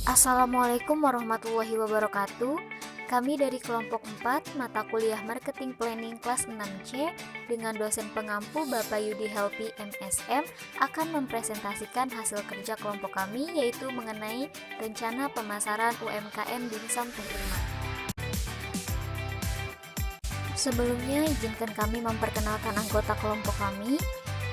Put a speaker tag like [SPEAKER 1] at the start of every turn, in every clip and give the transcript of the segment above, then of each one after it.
[SPEAKER 1] Assalamualaikum warahmatullahi wabarakatuh. Kami dari kelompok 4 mata kuliah Marketing Planning kelas 6C dengan dosen pengampu Bapak Yudi Helpi MSM akan mempresentasikan hasil kerja kelompok kami, yaitu mengenai rencana pemasaran UMKM Dimsum Teh Irma. Sebelumnya izinkan kami memperkenalkan anggota kelompok kami,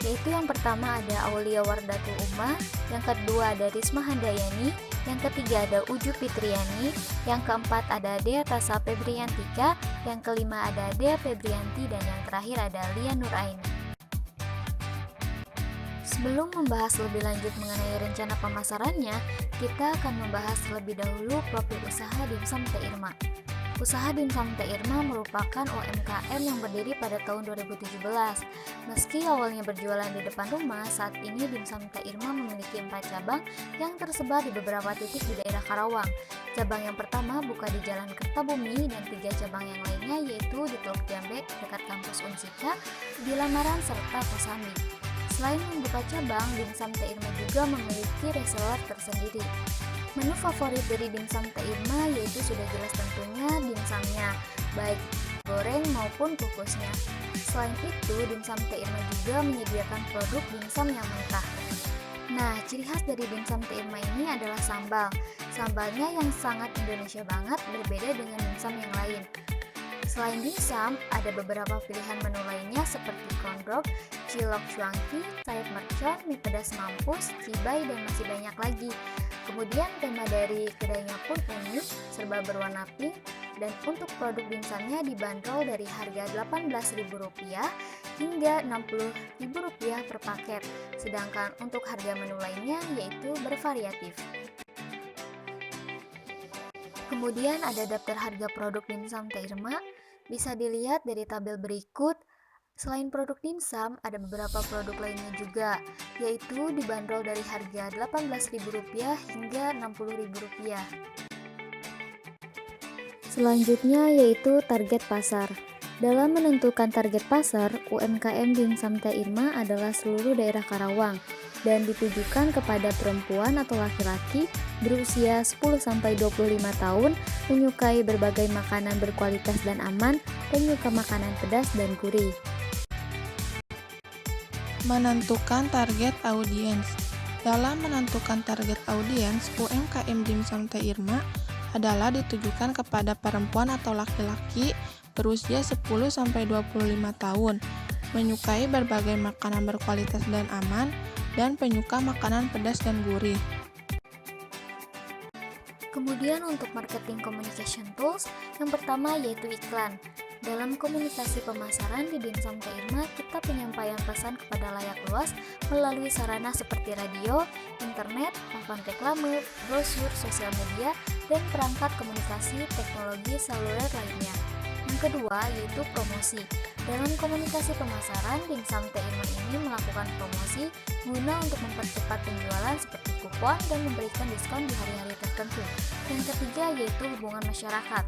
[SPEAKER 1] yaitu yang pertama ada Aulia Wardatul Umah, yang kedua ada Risma Handayani, yang ketiga ada Uju Fitriani, yang keempat ada Dea Tasa Febriantika, yang kelima ada Dea Febrianti, dan yang terakhir ada Lia Nuraini. Sebelum membahas lebih lanjut mengenai rencana pemasarannya, kita akan membahas terlebih dahulu profil usaha Dimsum Teh Irma. Usaha Dimsum Teh Irma merupakan UMKM yang berdiri pada tahun 2017. Meski awalnya berjualan di depan rumah, saat ini Dimsum Teh Irma memiliki 4 cabang yang tersebar di beberapa titik di daerah Karawang. Cabang yang pertama buka di Jalan Kertabumi dan 3 cabang yang lainnya yaitu di Teluk Jambe dekat kampus Unsika, di Lamaran, serta Kosambi. Selain membuka cabang, Dimsum Teh Irma juga memiliki reseller tersendiri. Menu favorit dari Dimsum Teh Irma yaitu sudah jelas tentunya dimsumnya, baik goreng maupun kukusnya. Selain itu, Dimsum Teh Irma juga menyediakan produk dimsum yang mentah. Nah, ciri khas dari Dimsum Teh Irma ini adalah sambal. Sambalnya yang sangat Indonesia banget, berbeda dengan dimsum yang lain. Selain dimsum, ada beberapa pilihan menu lainnya seperti kondrok, cilok cuangki, sayap mercon, mie pedas mampus, cibai, dan masih banyak lagi. Kemudian tema dari kedainya pun unik, serba berwarna pink, dan untuk produk dimsumnya dibanderol dari harga Rp18.000 hingga Rp60.000 per paket. Sedangkan untuk harga menu lainnya yaitu bervariatif. Kemudian ada daftar harga produk Dimsum Teh Irma, bisa dilihat dari tabel berikut. Selain produk dimsum, ada beberapa produk lainnya juga, yaitu dibanderol dari harga Rp18.000 hingga Rp60.000. Selanjutnya yaitu target pasar. Dalam menentukan target pasar, UMKM Dimsum Teh Irma adalah seluruh daerah Karawang dan ditujukan kepada perempuan atau laki-laki berusia 10-25 tahun, menyukai berbagai makanan berkualitas dan aman, penyuka makanan pedas dan gurih.
[SPEAKER 2] Menentukan target audiens. Dalam menentukan target audiens, UMKM Dimsum Teh Irma adalah ditujukan kepada perempuan atau laki-laki berusia 10-25 tahun, menyukai berbagai makanan berkualitas dan aman, dan penyuka makanan pedas dan gurih.
[SPEAKER 1] Kemudian untuk marketing communication tools, yang pertama yaitu iklan. Dalam komunikasi pemasaran di Dimsum Teh Irma, kita penyampaian pesan kepada layak luas melalui sarana seperti radio, internet, papan reklame, brosur, sosial media, dan perangkat komunikasi teknologi seluler lainnya. Yang kedua yaitu promosi. Dalam komunikasi pemasaran, Dimsum Teh Irma ini melakukan promosi guna untuk mempercepat penjualan seperti kupon dan memberikan diskon di hari-hari tertentu. Yang ketiga yaitu hubungan masyarakat.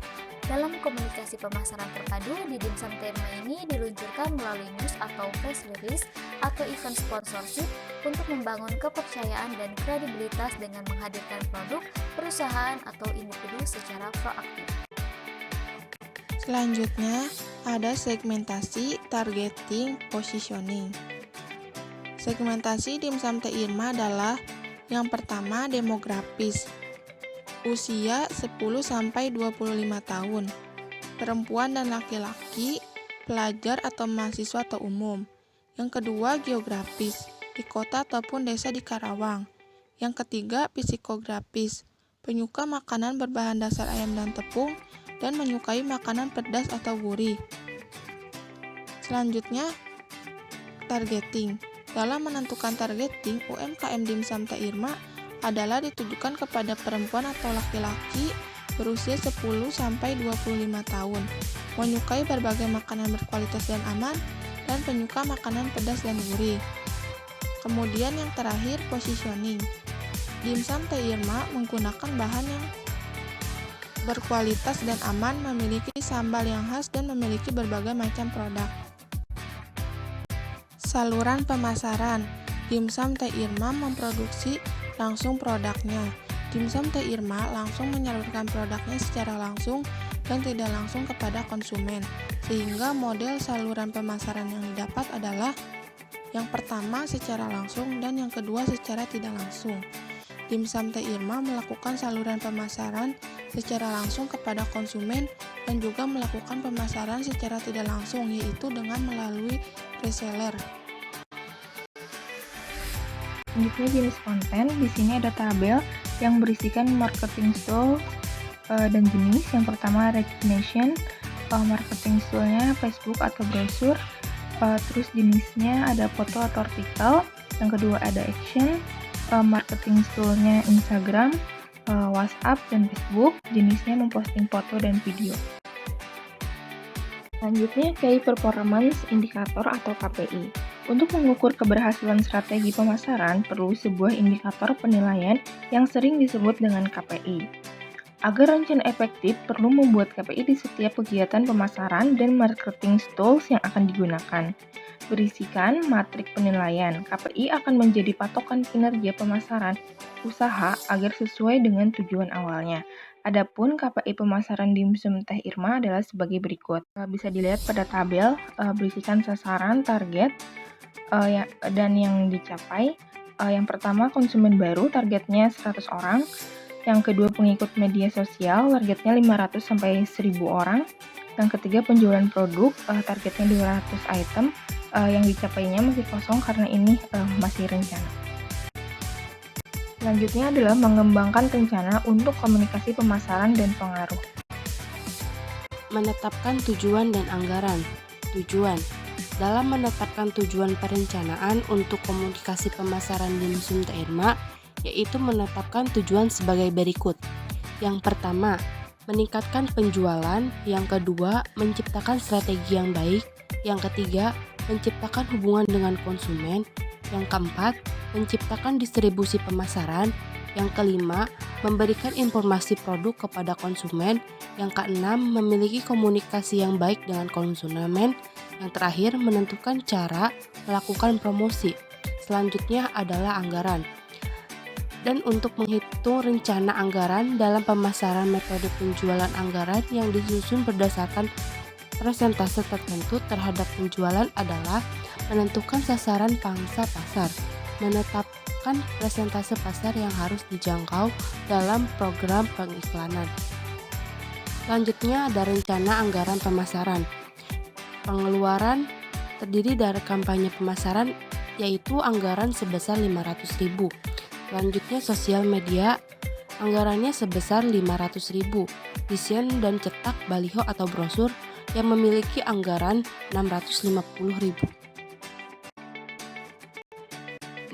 [SPEAKER 1] Dalam komunikasi pemasaran terpadu di Dimsum Teh Irma ini diluncurkan melalui news atau press release atau event sponsorship untuk membangun kepercayaan dan kredibilitas dengan menghadirkan produk, perusahaan, atau individu secara proaktif.
[SPEAKER 2] Selanjutnya, ada segmentasi, targeting, positioning. Segmentasi Dimsum Teh Irma adalah yang pertama demografis, usia 10-25 tahun, perempuan dan laki-laki, pelajar atau mahasiswa atau umum. Yang kedua geografis, di kota ataupun desa di Karawang. Yang ketiga psikografis, penyuka makanan berbahan dasar ayam dan tepung, dan menyukai makanan pedas atau gurih. Selanjutnya, targeting. Dalam menentukan targeting, UMKM Dimsum Teh Irma adalah ditujukan kepada perempuan atau laki-laki berusia 10-25 tahun, menyukai berbagai makanan berkualitas dan aman, dan penyuka makanan pedas dan gurih. Kemudian yang terakhir, positioning. Dimsum Teh Irma menggunakan bahan yang berkualitas dan aman, memiliki sambal yang khas, dan memiliki berbagai macam produk. Saluran pemasaran. Dimsum Teh Irma memproduksi langsung produknya. Dimsum Teh Irma langsung menyalurkan produknya secara langsung dan tidak langsung kepada konsumen, sehingga model saluran pemasaran yang didapat adalah yang pertama secara langsung dan yang kedua secara tidak langsung. Dimsum Teh Irma melakukan saluran pemasaran secara langsung kepada konsumen dan juga melakukan pemasaran secara tidak langsung, yaitu dengan melalui reseller.
[SPEAKER 3] Selanjutnya jenis konten. Di sini ada tabel yang berisikan marketing tools dan jenis. Yang pertama recognition, marketing toolnya Facebook atau brosur. Terus jenisnya ada foto atau artikel. Yang kedua ada action, marketing toolnya Instagram, WhatsApp dan Facebook. Jenisnya memposting foto dan video. Selanjutnya Key Performance Indicator atau KPI. Untuk mengukur keberhasilan strategi pemasaran, perlu sebuah indikator penilaian yang sering disebut dengan KPI. Agar rencana efektif, perlu membuat KPI di setiap kegiatan pemasaran dan marketing tools yang akan digunakan. Berisikan matrik penilaian. KPI akan menjadi patokan kinerja pemasaran usaha agar sesuai dengan tujuan awalnya. Adapun KPI pemasaran Dimsum Teh Irma adalah sebagai berikut. Bisa dilihat pada tabel, berisikan sasaran, target, dan yang dicapai. Yang pertama konsumen baru, targetnya 100 orang. Yang kedua pengikut media sosial, targetnya 500 sampai 1000 orang. Yang ketiga penjualan produk, targetnya 200 item. Yang dicapainya masih kosong karena ini masih rencana. Selanjutnya adalah mengembangkan rencana untuk komunikasi pemasaran dan pengaruh.
[SPEAKER 4] Menetapkan tujuan dan anggaran. Tujuan. Dalam menetapkan tujuan perencanaan untuk komunikasi pemasaran Dimsum Teh Irma, yaitu menetapkan tujuan sebagai berikut. Yang pertama, meningkatkan penjualan. Yang kedua, menciptakan strategi yang baik. Yang ketiga, menciptakan hubungan dengan konsumen. Yang keempat, menciptakan distribusi pemasaran. Yang kelima, memberikan informasi produk kepada konsumen. Yang keenam, memiliki komunikasi yang baik dengan konsumen. Yang terakhir, menentukan cara melakukan promosi. Selanjutnya adalah anggaran. Dan untuk menghitung rencana anggaran dalam pemasaran, metode penjualan anggaran yang disusun berdasarkan persentase tertentu terhadap penjualan adalah menentukan sasaran pangsa pasar, menetapkan persentase pasar yang harus dijangkau dalam program pengiklanan. Selanjutnya ada rencana anggaran pemasaran. Pengeluaran terdiri dari kampanye pemasaran, yaitu anggaran sebesar 500.000. Selanjutnya sosial media, anggarannya sebesar 500.000. Desain dan cetak baliho atau brosur yang memiliki anggaran 650.000.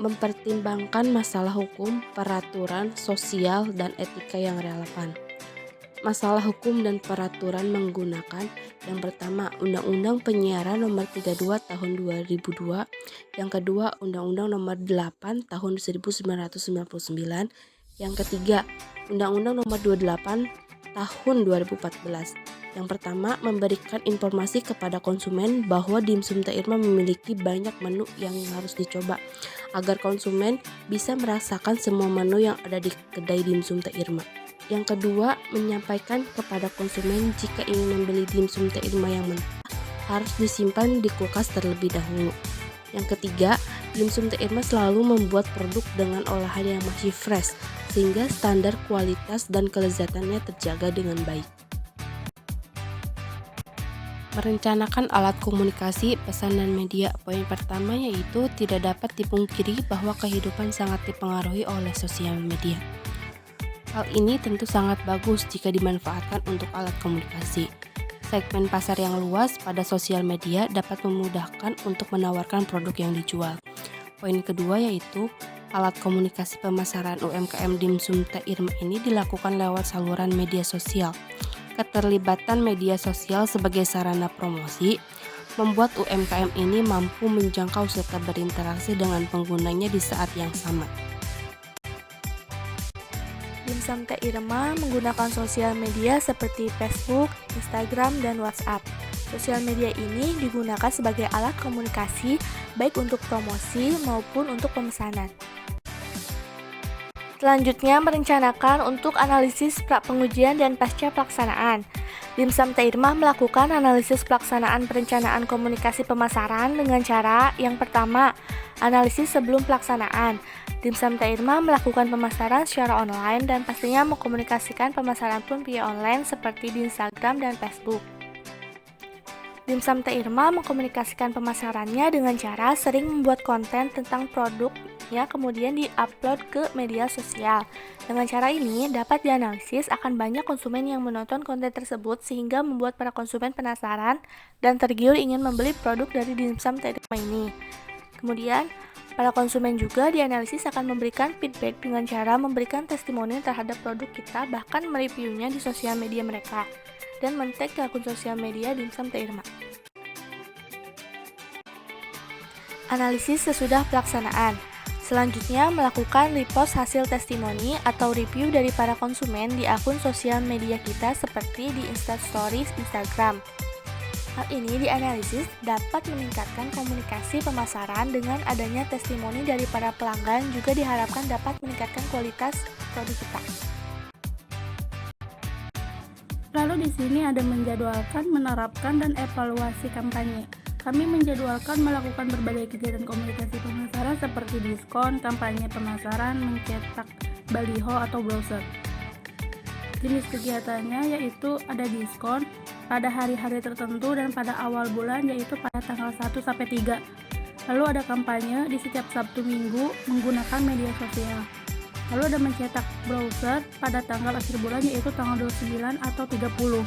[SPEAKER 4] Mempertimbangkan masalah hukum, peraturan, sosial, dan etika yang relevan. Masalah hukum dan peraturan menggunakan yang pertama Undang-Undang Penyiaran Nomor 32 Tahun 2002, yang kedua Undang-Undang Nomor 8 Tahun 1999, yang ketiga Undang-Undang Nomor 28 Tahun 2014. Yang pertama, memberikan informasi kepada konsumen bahwa Dimsum Teh Irma memiliki banyak menu yang harus dicoba agar konsumen bisa merasakan semua menu yang ada di kedai Dimsum Teh Irma. Yang kedua, menyampaikan kepada konsumen jika ingin membeli Dimsum Teh Irma yang mentah harus disimpan di kulkas terlebih dahulu. Yang ketiga, Dimsum Teh Irma selalu membuat produk dengan olahan yang masih fresh sehingga standar kualitas dan kelezatannya terjaga dengan baik. Merencanakan alat komunikasi, pesan dan media. Poin pertama yaitu tidak dapat dipungkiri bahwa kehidupan sangat dipengaruhi oleh sosial media. Hal ini tentu sangat bagus jika dimanfaatkan untuk alat komunikasi. Segmen pasar yang luas pada sosial media dapat memudahkan untuk menawarkan produk yang dijual. Poin kedua yaitu alat komunikasi pemasaran UMKM Dimsum Teh Irma ini dilakukan lewat saluran media sosial. Keterlibatan media sosial sebagai sarana promosi membuat UMKM ini mampu menjangkau serta berinteraksi dengan penggunanya di saat yang sama.
[SPEAKER 5] Dimsum Teh Irma menggunakan sosial media seperti Facebook, Instagram, dan WhatsApp. Sosial media ini digunakan sebagai alat komunikasi baik untuk promosi maupun untuk pemesanan. Selanjutnya, merencanakan untuk analisis pra-pengujian dan pasca pelaksanaan. Dimsum Teh Irma melakukan analisis pelaksanaan perencanaan komunikasi pemasaran dengan cara yang pertama, analisis sebelum pelaksanaan. Dimsum Teh Irma melakukan pemasaran secara online dan pastinya mengkomunikasikan pemasaran pun via online seperti di Instagram dan Facebook. Dimsum Teh Irma mengkomunikasikan pemasarannya dengan cara sering membuat konten tentang produknya kemudian di-upload ke media sosial. Dengan cara ini dapat dianalisis akan banyak konsumen yang menonton konten tersebut sehingga membuat para konsumen penasaran dan tergiur ingin membeli produk dari Dimsum Teh Irma ini. Kemudian, para konsumen juga dianalisis akan memberikan feedback dengan cara memberikan testimoni terhadap produk kita bahkan mereviewnya di sosial media mereka dan men-tag ke akun sosial media Dimsum Teh Irma. Analisis sesudah pelaksanaan. Selanjutnya, melakukan repost hasil testimoni atau review dari para konsumen di akun sosial media kita seperti di Instastories Instagram. Hal ini dianalisis dapat meningkatkan komunikasi pemasaran dengan adanya testimoni dari para pelanggan juga diharapkan dapat meningkatkan kualitas produk kita.
[SPEAKER 6] Lalu di sini ada menjadwalkan, menerapkan, dan evaluasi kampanye. Kami menjadwalkan melakukan berbagai kegiatan komunikasi pemasaran seperti diskon, kampanye pemasaran, mencetak baliho atau brosur. Jenis kegiatannya yaitu ada diskon pada hari-hari tertentu dan pada awal bulan yaitu pada tanggal 1 sampai 3. Lalu ada kampanye di setiap Sabtu Minggu menggunakan media sosial. Lalu ada mencetak browser pada tanggal akhir bulan yaitu tanggal 29 atau 30.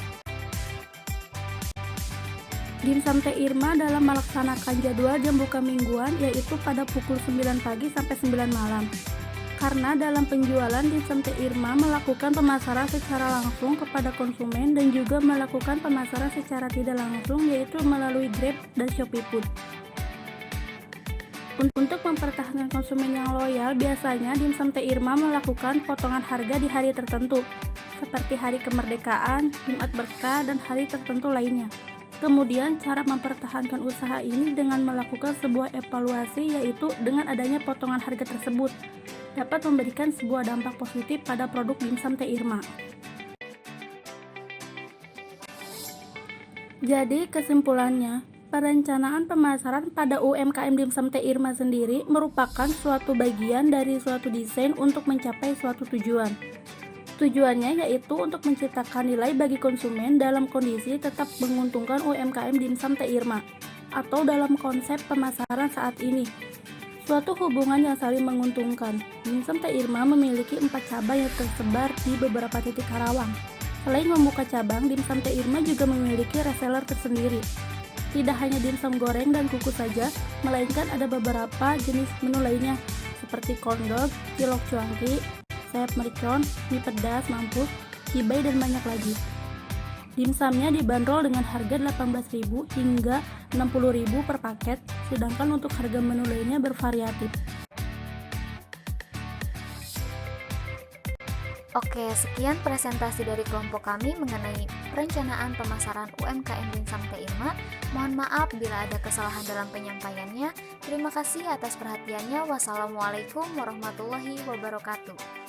[SPEAKER 6] Dimsum Teh Irma dalam melaksanakan jadwal jam buka mingguan yaitu pada pukul 9 pagi sampai 9 malam. Karena dalam penjualan Dimsum Teh Irma melakukan pemasaran secara langsung kepada konsumen dan juga melakukan pemasaran secara tidak langsung yaitu melalui Grab dan Shopee Food. Untuk mempertahankan konsumen yang loyal, biasanya Dimsum Teh Irma melakukan potongan harga di hari tertentu, seperti hari kemerdekaan, Jumat Berkah, dan hari tertentu lainnya. Kemudian, cara mempertahankan usaha ini dengan melakukan sebuah evaluasi, yaitu dengan adanya potongan harga tersebut, dapat memberikan sebuah dampak positif pada produk Dimsum Teh Irma. Jadi, kesimpulannya, perencanaan pemasaran pada UMKM Dimsum Teh Irma sendiri merupakan suatu bagian dari suatu desain untuk mencapai suatu tujuan. Tujuannya yaitu untuk menciptakan nilai bagi konsumen dalam kondisi tetap menguntungkan UMKM Dimsum Teh Irma, atau dalam konsep pemasaran saat ini, suatu hubungan yang saling menguntungkan. Dimsum Teh Irma memiliki 4 cabang yang tersebar di beberapa titik Karawang. Selain membuka cabang, Dimsum Teh Irma juga memiliki reseller tersendiri. Tidak hanya dimsum goreng dan kukus saja, melainkan ada beberapa jenis menu lainnya seperti corn dog, cilok cuangki, sayap mercon, mie pedas, mampus, kibay, dan banyak lagi. Dimsumnya dibanderol dengan harga 18.000 hingga 60.000 per paket, sedangkan untuk harga menu lainnya bervariatif.
[SPEAKER 1] Oke, sekian presentasi dari kelompok kami mengenai perencanaan pemasaran UMKM Dimsum Teh Irma. Mohon maaf bila ada kesalahan dalam penyampaiannya. Terima kasih atas perhatiannya. Wassalamualaikum warahmatullahi wabarakatuh.